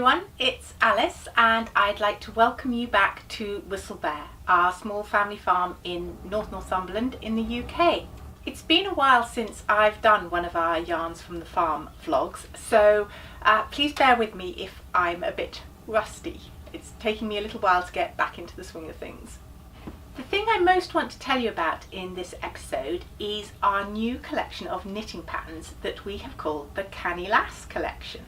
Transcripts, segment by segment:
everyone, it's Alice and I'd like to welcome you back to Whistlebear, our small family farm in North Northumberland in the UK. It's been a while since I've done one of our Yarns from the Farm vlogs, so please bear with me if I'm a bit rusty. It's taking me a little while to get back into the swing of things. The thing I most want to tell you about in this episode is our new collection of knitting patterns that we have called the Canny Lass collection.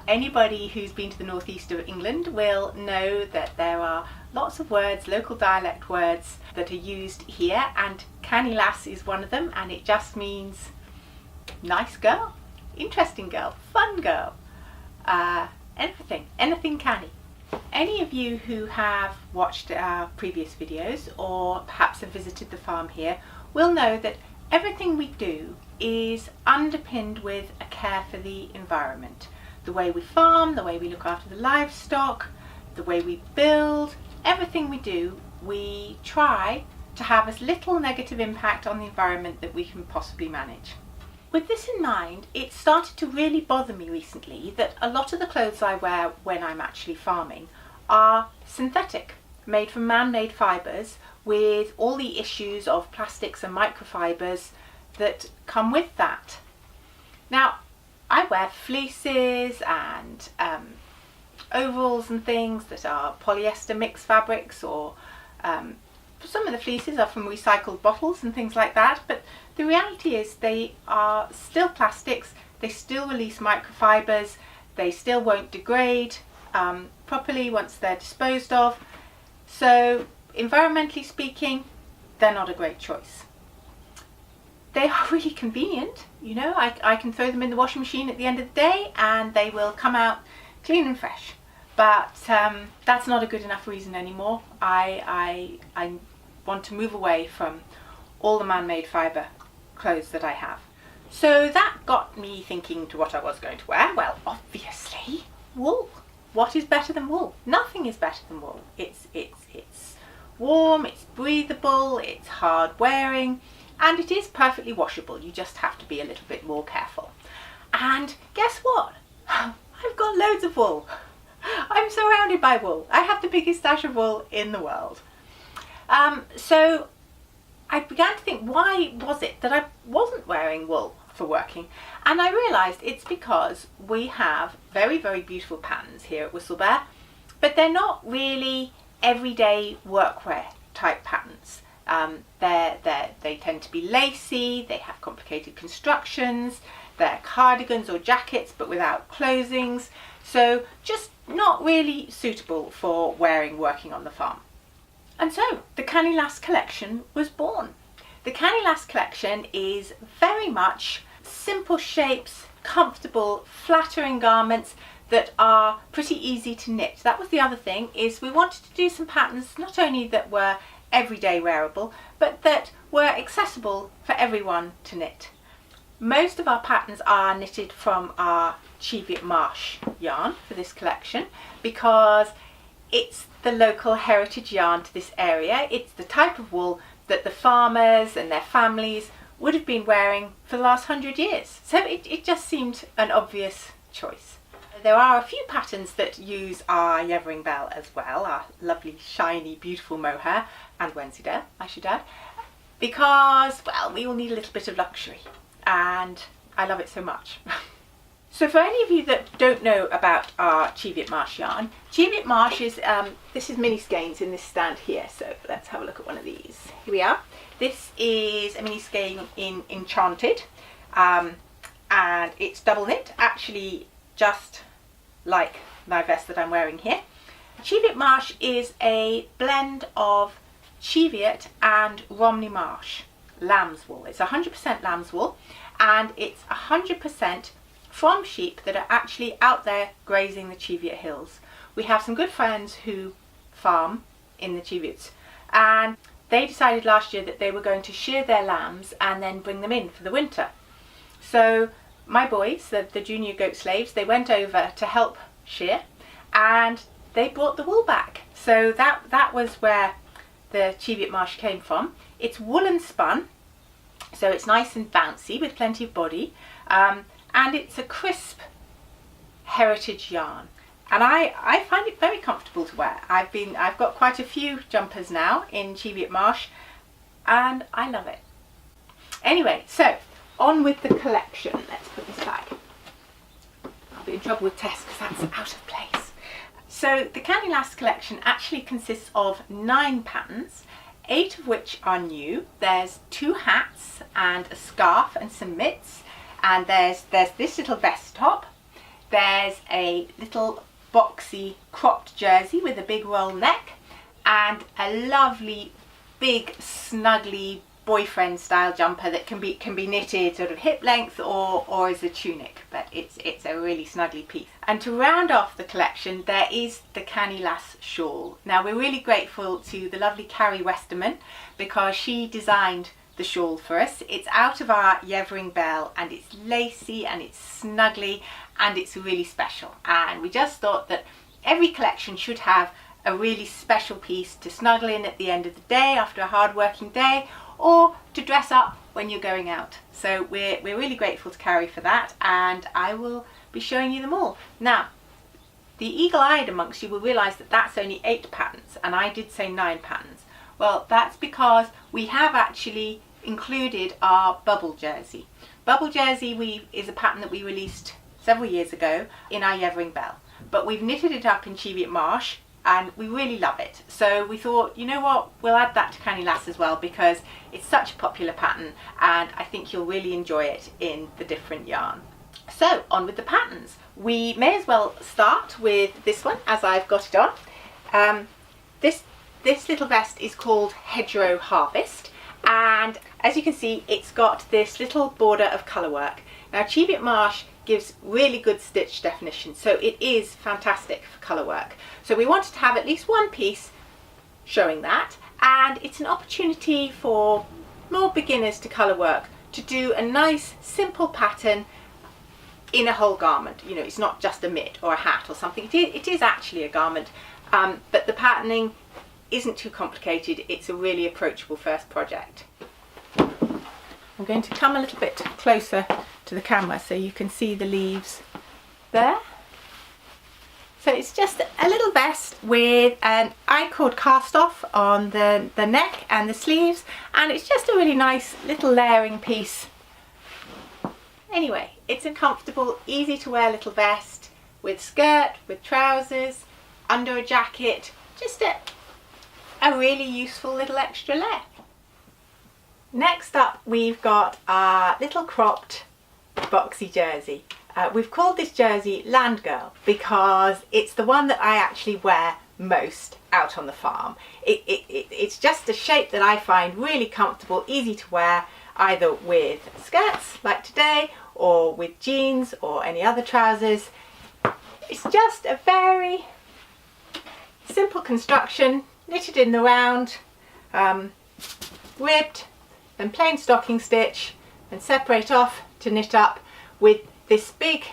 Anybody who's been to the northeast of England will know that there are lots of words, local dialect words, that are used here, and Canny Lass is one of them, and it just means nice girl, interesting girl, fun girl, anything canny. Any of you who have watched our previous videos or perhaps have visited the farm here will know that everything we do is underpinned with a care for the environment. The way we farm, the way we look after the livestock, the way we build, everything we do, we try to have as little negative impact on the environment that we can possibly manage. With this in mind, it started to really bother me recently that a lot of the clothes I wear when I'm actually farming are synthetic, made from man-made fibres, with all the issues of plastics and microfibres that come with that. Now, I wear fleeces and overalls and things that are polyester mixed fabrics, or some of the fleeces are from recycled bottles and things like that, but the reality is they are still plastics, they still release microfibres, they still won't degrade properly once they're disposed of, so environmentally speaking, they're not a great choice. They are really convenient, you know, I can throw them in the washing machine at the end of the day and they will come out clean and fresh. But that's not a good enough reason anymore. I want to move away from all the man-made fibre clothes that I have. So that got me thinking to what I was going to wear. Well, obviously, wool. What is better than wool? Nothing is better than wool. It's warm, it's breathable, it's hard wearing, and it is perfectly washable. You just have to be a little bit more careful. And guess what? I've got loads of wool. I'm surrounded by wool. I have the biggest stash of wool in the world. So I began to think, why was it that I wasn't wearing wool for working? And I realised it's because we have very, very beautiful patterns here at Whistlebear, but they're not really everyday workwear type patterns. They tend to be lacy, they have complicated constructions, they're cardigans or jackets but without closings, so just not really suitable for wearing working on the farm. And so the Canny Lass collection was born. The Canny Lass collection is very much simple shapes, comfortable, flattering garments that are pretty easy to knit. That was the other thing, is we wanted to do some patterns not only that were everyday wearable, but that were accessible for everyone to knit. Most of our patterns are knitted from our Cheviot Marsh yarn for this collection because it's the local heritage yarn to this area. It's the type of wool that the farmers and their families would have been wearing for the last 100 years. So it just seemed an obvious choice. There are a few patterns that use our Yeavering Bell as well, our lovely, shiny, beautiful mohair, and Wensleydale, I should add, because, well, we all need a little bit of luxury, and I love it so much. So for any of you that don't know about our Cheviot Marsh yarn, Cheviot Marsh is, this is mini skeins in this stand here, so let's have a look at one of these. Here we are. This is a mini skein in Enchanted, and it's double knit, actually just like my vest that I'm wearing here. Cheviot Marsh is a blend of Cheviot and Romney Marsh lamb's wool. It's 100% lamb's wool, and it's 100% from sheep that are actually out there grazing the Cheviot Hills. We have some good friends who farm in the Cheviots, and they decided last year that they were going to shear their lambs and then bring them in for the winter. So my boys, the junior goat slaves, they went over to help shear, and they brought the wool back. So that was where the Cheviot Marsh came from. It's woolen spun, so it's nice and bouncy with plenty of body, and it's a crisp heritage yarn. and I find it very comfortable to wear. I've got quite a few jumpers now in Cheviot Marsh, and I love it. Anyway, so on with the collection. Let's put this back. I'll be in trouble with Tess because that's out of place. So the Canny Lass collection actually consists of 9 patterns, 8 of which are new. There's 2 hats and a scarf and some mitts, and there's this little vest top. There's a little boxy cropped jersey with a big roll neck, and a lovely big snuggly boyfriend style jumper that can be knitted sort of hip length or as a tunic, but it's a really snuggly piece. And to round off the collection, there is the Canny Lass shawl. Now we're really grateful to the lovely Carrie Westerman because she designed the shawl for us. It's out of our Yevering Bell, and it's lacy and it's snuggly and it's really special, and we just thought that every collection should have a really special piece to snuggle in at the end of the day after a hard working day, or to dress up when you're going out. So we're really grateful to Carrie for that, and I will be showing you them all. Now, the eagle-eyed amongst you will realise that that's only 8 patterns, and I did say 9 patterns. Well, that's because we have actually included our bubble jersey. Bubble jersey is a pattern that we released several years ago in our Yevering Bell, but we've knitted it up in Cheviot Marsh, and we really love it. So we thought, you know what, we'll add that to Canny Lass as well because it's such a popular pattern, and I think you'll really enjoy it in the different yarn. So on with the patterns. We may as well start with this one as I've got it on. This little vest is called Hedgerow Harvest, and as you can see, it's got this little border of colour work. Now Cheviot Marsh gives really good stitch definition, so it is fantastic for colour work. So we wanted to have at least one piece showing that, and it's an opportunity for more beginners to colour work to do a nice simple pattern in a whole garment. You know, it's not just a mitt or a hat or something. It is actually a garment, but the patterning isn't too complicated. It's a really approachable first project. I'm going to come a little bit closer to the camera so you can see the leaves there. So it's just a little vest with an I-cord cast off on the neck and the sleeves, and it's just a really nice little layering piece. Anyway, it's a comfortable, easy to wear little vest with skirt, with trousers, under a jacket, just a really useful little extra layer. Next up, we've got our little cropped boxy jersey. We've called this jersey Land Girl because it's the one that I actually wear most out on the farm. It's just a shape that I find really comfortable, easy to wear, either with skirts like today or with jeans or any other trousers. It's just a very simple construction, knitted in the round, ribbed, then plain stocking stitch, and separate off to knit up with this big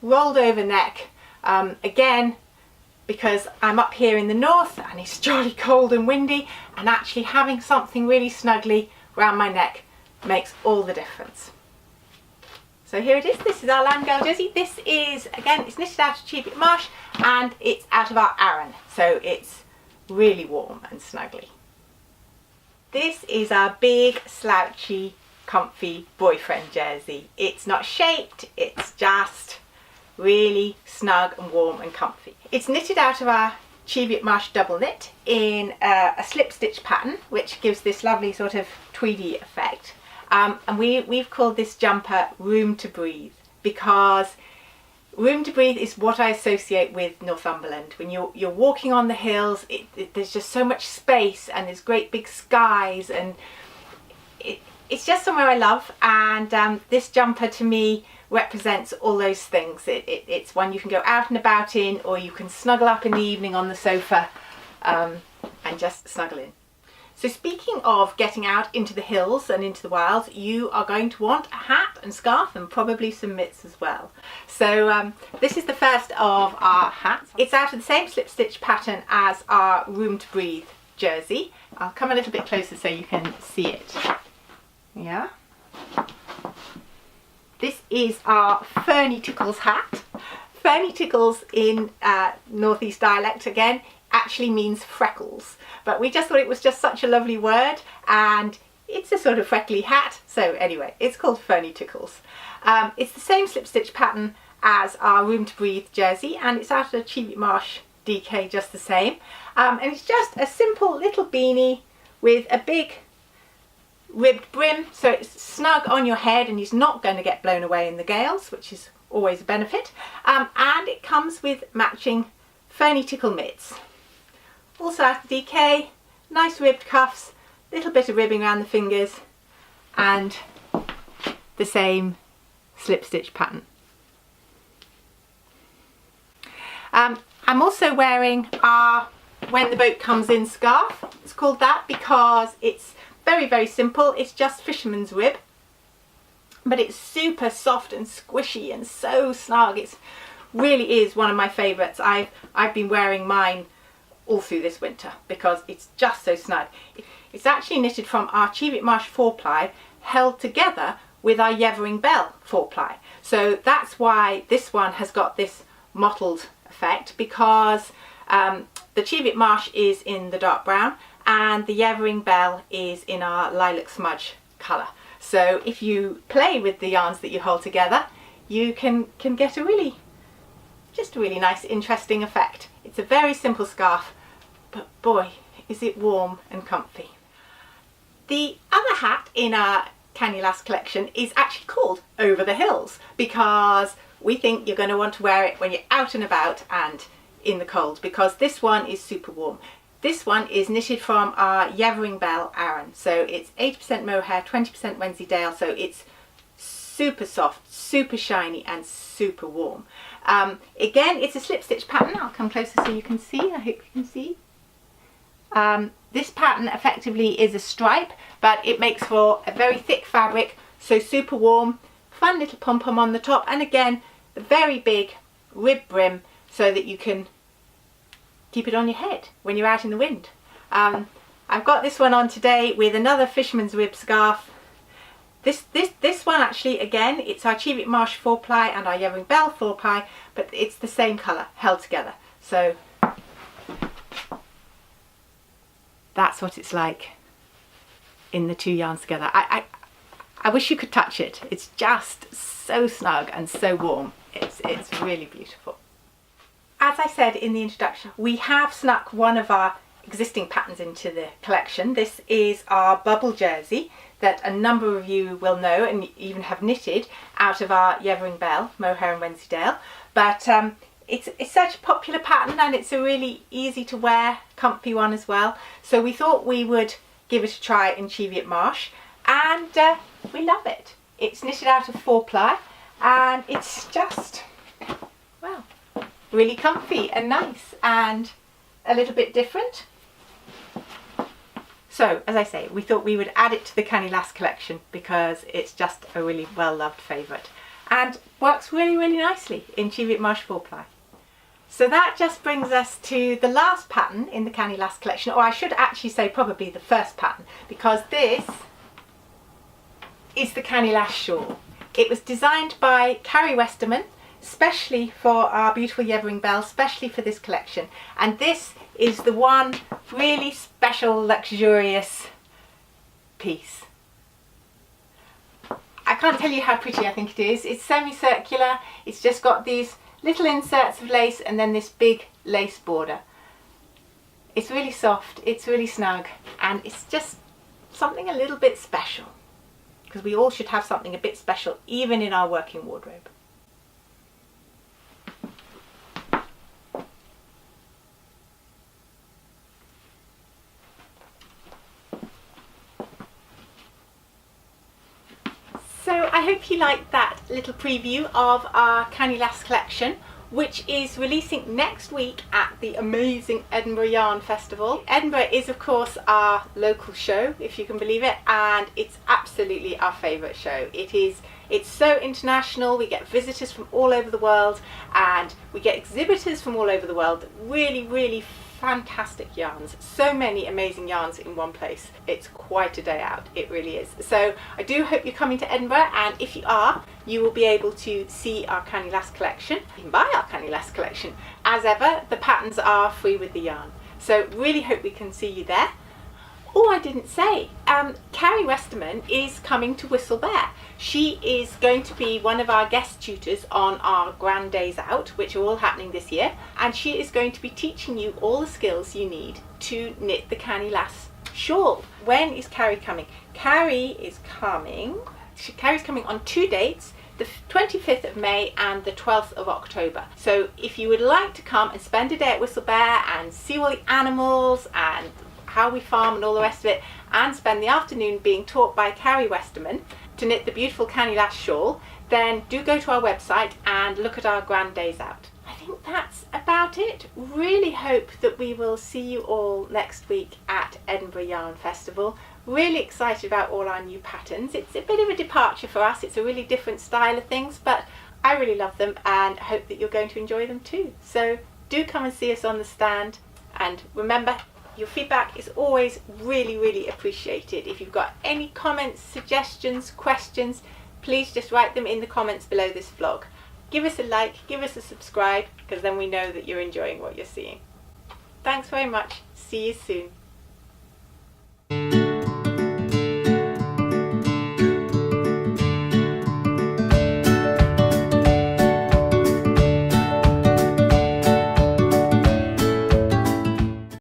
rolled over neck. Again, because I'm up here in the north and it's jolly cold and windy, and actually having something really snugly around my neck makes all the difference. So here it is. This is our Land Girl jersey. This is, again, it's knitted out of Cheviot Marsh, and it's out of our Aran, so it's really warm and snuggly. This is our big slouchy comfy boyfriend jersey. It's not shaped, it's just really snug and warm and comfy. It's knitted out of our Cheviot Marsh double knit in a slip stitch pattern, which gives this lovely sort of tweedy effect. And we've called this jumper Room to Breathe because Room to Breathe is what I associate with Northumberland. When you're walking on the hills, there's just so much space, and there's great big skies, and it's just somewhere I love. And this jumper to me represents all those things. It's one you can go out and about in, or you can snuggle up in the evening on the sofa and just snuggle in. So speaking of getting out into the hills and into the wilds, you are going to want a hat and scarf and probably some mitts as well. So this is the first of our hats. It's out of the same slip stitch pattern as our Room to Breathe jersey. I'll come a little bit closer so you can see it. Yeah. This is our Ferny Tickles hat. Ferny Tickles in Northeast dialect again actually means freckles, but we just thought it was just such a lovely word, and it's a sort of freckly hat, so anyway, it's called Ferny Tickles. It's the same slip stitch pattern as our Room to Breathe jersey, and it's out of Cheviot Marsh DK just the same, and it's just a simple little beanie with a big ribbed brim, so it's snug on your head and it's not going to get blown away in the gales, which is always a benefit, and it comes with matching Ferny Tickle mitts. Also out of DK, nice ribbed cuffs, little bit of ribbing around the fingers, and the same slip stitch pattern. I'm also wearing our When the Boat Comes In scarf. It's called that because it's very simple. It's just fisherman's rib, but it's super soft and squishy and so snug. It really is one of my favourites. I've been wearing mine all through this winter because it's just so snug. It's actually knitted from our Cheviot Marsh 4-ply held together with our Yevering Bell 4-ply. So that's why this one has got this mottled effect, because the Cheviot Marsh is in the dark brown and the Yevering Bell is in our lilac smudge colour. So if you play with the yarns that you hold together, you can get a really nice, interesting effect. It's a very simple scarf, but boy, is it warm and comfy. The other hat in our Canny Lass collection is actually called Over the Hills, because we think you're going to want to wear it when you're out and about and in the cold, because this one is super warm. This one is knitted from our Yevering Bell Aran, so it's 80% mohair, 20% Wensleydale, so it's super soft, super shiny and super warm. Again, it's a slip stitch pattern. I'll come closer so you can see. I hope you can see. This pattern effectively is a stripe, but it makes for a very thick fabric, so super warm, fun little pom-pom on the top, and again the very big rib brim so that you can keep it on your head when you're out in the wind. I've got this one on today with another fisherman's rib scarf. This one actually, again, it's our Cheviot Marsh 4-ply and our Yevering Bell 4-ply, but it's the same colour held together. So that's what it's like in the two yarns together. I wish you could touch it. It's just so snug and so warm. It's really beautiful. As I said in the introduction, we have snuck one of our existing patterns into the collection. This is our bubble jersey that a number of you will know and even have knitted out of our Yevering Bell, mohair and Wensleydale. But it's such a popular pattern and it's a really easy to wear, comfy one as well. So we thought we would give it a try in Cheviot Marsh, and we love it. It's knitted out of 4-ply and it's just, well, really comfy and nice and a little bit different. So, as I say, we thought we would add it to the Canny Lass collection because it's just a really well-loved favourite and works really nicely in Cheviot Marsh 4-ply. So that just brings us to the last pattern in the Canny Lass collection, or I should actually say probably the first pattern, because this is the Canny Lass shawl. It was designed by Carrie Westerman, especially for our beautiful Yevering Bell, especially for this collection, and this is the one really special, luxurious piece. I can't tell you how pretty I think it is. It's semicircular, it's just got these little inserts of lace and then this big lace border. It's really soft, it's really snug, and it's just something a little bit special, because we all should have something a bit special even in our working wardrobe. So I hope you liked that little preview of our Canny Lass collection, which is releasing next week at the amazing Edinburgh Yarn Festival. Edinburgh is of course our local show, if you can believe it, and it's absolutely our favourite show. It's so international. We get visitors from all over the world and we get exhibitors from all over the world that really fantastic yarns, so many amazing yarns in one place. It's quite a day out, it really is. So I do hope you're coming to Edinburgh, and if you are, you will be able to see our Canny Lass collection. You can buy our Canny Lass collection. As ever, the patterns are free with the yarn. So really hope we can see you there. Oh, I didn't say, Carrie Westerman is coming to Whistle Bear. She is going to be one of our guest tutors on our Grand Days Out, which are all happening this year, and she is going to be teaching you all the skills you need to knit the Canny Lass shawl. When is Carrie coming? Carrie's coming on 2 dates, the 25th of May and the 12th of October. So if you would like to come and spend a day at Whistle Bear and see all the animals and how we farm and all the rest of it, and spend the afternoon being taught by Carrie Westerman to knit the beautiful Canny Lass shawl, then do go to our website and look at our Grand Days Out. I think that's about it. Really hope that we will see you all next week at Edinburgh Yarn Festival. Really excited about all our new patterns. It's a bit of a departure for us. It's a really different style of things, but I really love them and hope that you're going to enjoy them too. So do come and see us on the stand, and remember, your feedback is always really appreciated. If you've got any comments, suggestions, questions, please just write them in the comments below this vlog. Give us a like, give us a subscribe, because then we know that you're enjoying what you're seeing. Thanks very much. See you soon.